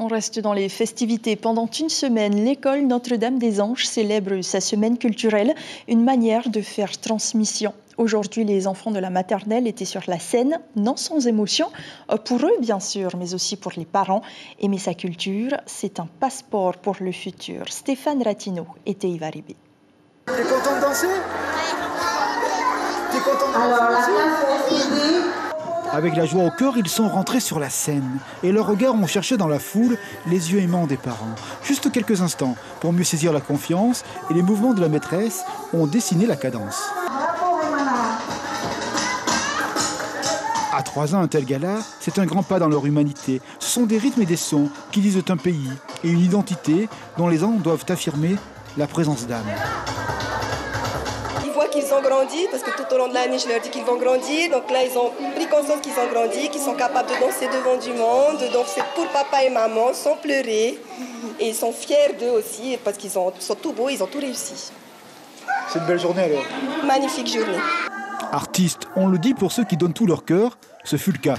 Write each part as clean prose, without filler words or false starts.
On reste dans les festivités. Pendant une semaine, l'école Notre-Dame-des-Anges célèbre sa semaine culturelle, une manière de faire transmission. Aujourd'hui, les enfants de la maternelle étaient sur la scène, non sans émotion, pour eux bien sûr, mais aussi pour les parents. Aimer sa culture, c'est un passeport pour le futur. Stéphane Ratino et Teiva Ribé. T'es content de danser? T'es content de danser? Avec la joie au cœur, ils sont rentrés sur la scène et leurs regards ont cherché dans la foule les yeux aimants des parents. Juste quelques instants pour mieux saisir la confiance et les mouvements de la maîtresse ont dessiné la cadence. À 3 ans, un tel gala, c'est un grand pas dans leur humanité. Ce sont des rythmes et des sons qui disent un pays et une identité dont les enfants doivent affirmer la présence d'âme. Ils voient qu'ils ont grandi, parce que tout au long de l'année, je leur dis qu'ils vont grandir. Donc là, ils ont pris conscience qu'ils ont grandi, qu'ils sont capables de danser devant du monde. Donc c'est pour papa et maman, sans pleurer. Et ils sont fiers d'eux aussi, parce qu'ils sont tout beaux, ils ont tout réussi. C'est une belle journée alors. Magnifique journée. Artistes, on le dit pour ceux qui donnent tout leur cœur, ce fut le cas.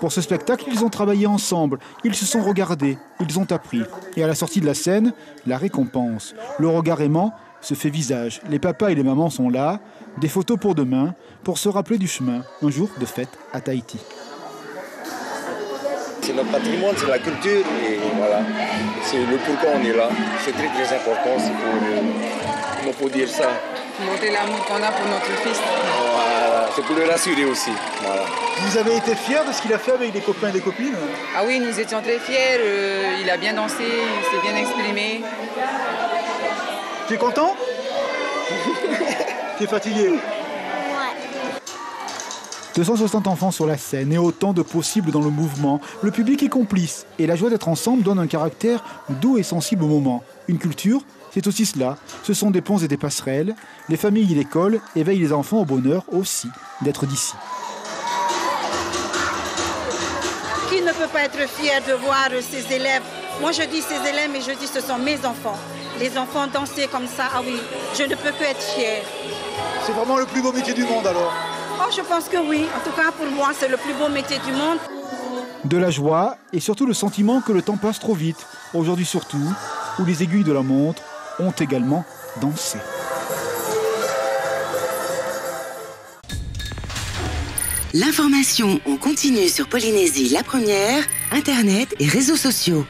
Pour ce spectacle, ils ont travaillé ensemble, ils se sont regardés, ils ont appris. Et à la sortie de la scène, la récompense. Le regard aimant se fait visage. Les papas et les mamans sont là, des photos pour demain, pour se rappeler du chemin, un jour de fête à Tahiti. C'est notre patrimoine, c'est la culture et voilà, c'est le pourquoi on est là. C'est très très important, c'est pour dire ça. Montrer l'amour qu'on a pour notre fils. Voilà, c'est pour le rassurer aussi. Voilà. Vous avez été fiers de ce qu'il a fait avec des copains et des copines? Ah oui, nous étions très fiers, il a bien dansé, il s'est bien exprimé. Tu es content? Tu es fatigué? 260 enfants sur la scène et autant de possibles dans le mouvement. Le public est complice et la joie d'être ensemble donne un caractère doux et sensible au moment. Une culture, c'est aussi cela. Ce sont des ponts et des passerelles. Les familles et l'école éveillent les enfants au bonheur aussi d'être d'ici. Qui ne peut pas être fier de voir ses élèves? Moi je dis ses élèves, mais je dis ce sont mes enfants. Les enfants danser comme ça, ah oui, je ne peux que être fière. C'est vraiment le plus beau métier du monde alors? Oh, je pense que oui. En tout cas, pour moi, c'est le plus beau métier du monde. De la joie et surtout le sentiment que le temps passe trop vite. Aujourd'hui surtout, où les aiguilles de la montre ont également dansé. L'information en continu sur Polynésie la première, Internet et réseaux sociaux.